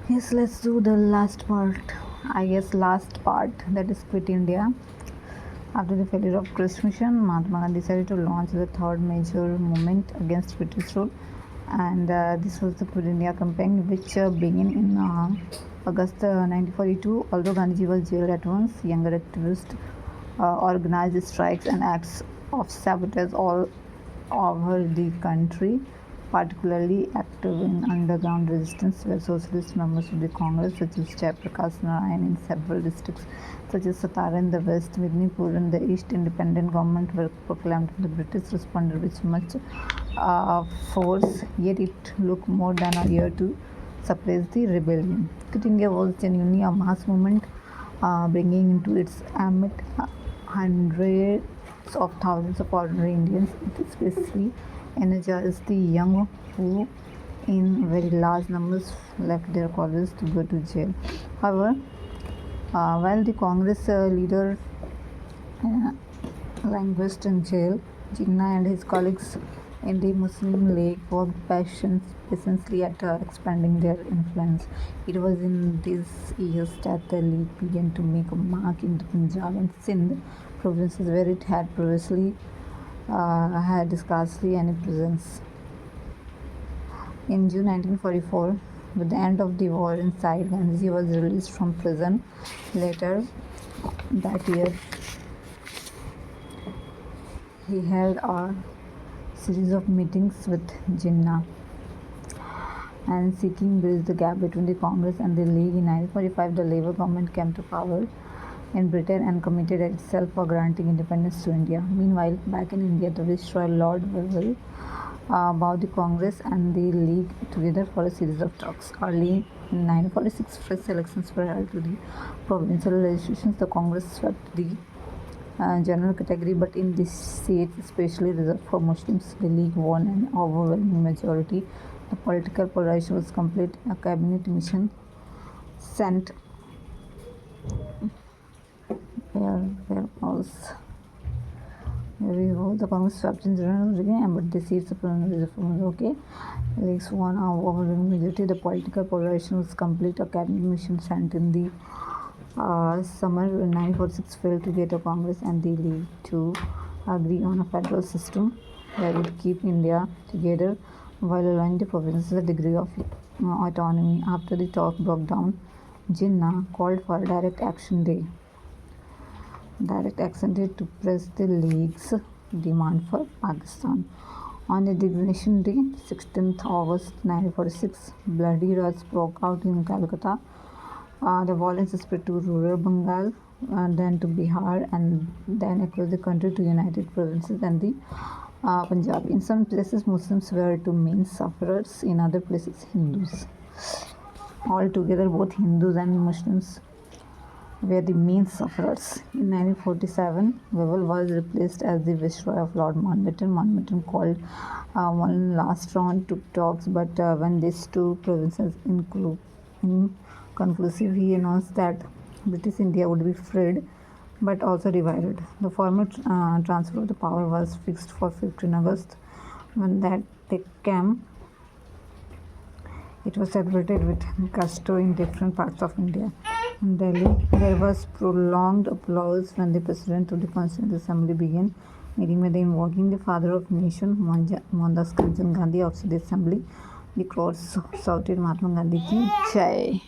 Yes, let's do the last part. Last part, that is Quit India. After the failure of Crest Mission, Mahatma Gandhi decided to launch the third major movement against British rule, and this was the Quit India campaign, which began in August 1942. Although Gandhiji was jailed at once, younger activists organized strikes and acts of sabotage all over the country. Particularly active in underground resistance were socialist members of the Congress such as Jayaprakash Narayan in several districts such as Satara in the west, Midnapur in the east. Independent government were proclaimed. The British responded with much force, yet it took more than a year to suppress the rebellion. Quit India was genuinely a mass movement, bringing into its ambit hundreds of thousands of ordinary Indians. It especially energized the young who in very large numbers left their colleges to go to jail. However, while the Congress leader languished in jail, Jinnah and his colleagues in the Muslim League worked patiently at expanding their influence. It was in these years that the League began to make a mark in the Punjab and Sindh provinces where it had previously had scarcely any presence. In June 1944, with the end of the war in sight, Gandhiji was released from prison. Later that year, he held a series of meetings with Jinnah and seeking bridge the gap between the Congress and the League. In 1945, the Labour government came to power in Britain and committed itself for granting independence to India. Meanwhile, back in India, the Viceroy Lord Wavell bowed the Congress and the League together for a series of talks. Early in 1946, fresh elections were held to the provincial legislations. The Congress swept the general category, but in these seats, especially reserved for Muslims, the League won an overwhelming majority. The political polarization was complete. A cabinet mission sent the Congress swept in general again, but the seats of okay. Leagues won an overwhelming majority. The political polarization was complete. A cabinet mission sent in the summer 1946 failed to get a Congress and the League to agree on a federal system that would keep India together while allowing the provinces a degree of autonomy. After the talk broke down, Jinnah called for a direct action day to press the League's demand for Pakistan. On the designation day, 16th August 1946, bloody riots broke out in Calcutta. The violence spread to rural Bengal, then to Bihar, and then across the country to United Provinces and the Punjab. In some places, Muslims were the main sufferers. In other places, Hindus. Altogether, both Hindus and Muslims were the main sufferers. In 1947, Wavell was replaced as the Viceroy of Lord Mountbatten. Mountbatten called one last round to talks, but when these two provinces inconclusive, he announced that British India would be freed but also divided. The formal transfer of the power was fixed for 15 August. When that day came, it was celebrated with gusto in different parts of India. In Delhi, there was prolonged applause when the President of the Constituent Assembly began meeting with the invoking the Father of Nation, Mohandas Karamchand Gandhi, outside the Assembly. The crowds shouted Mahatma Gandhi ki Jai.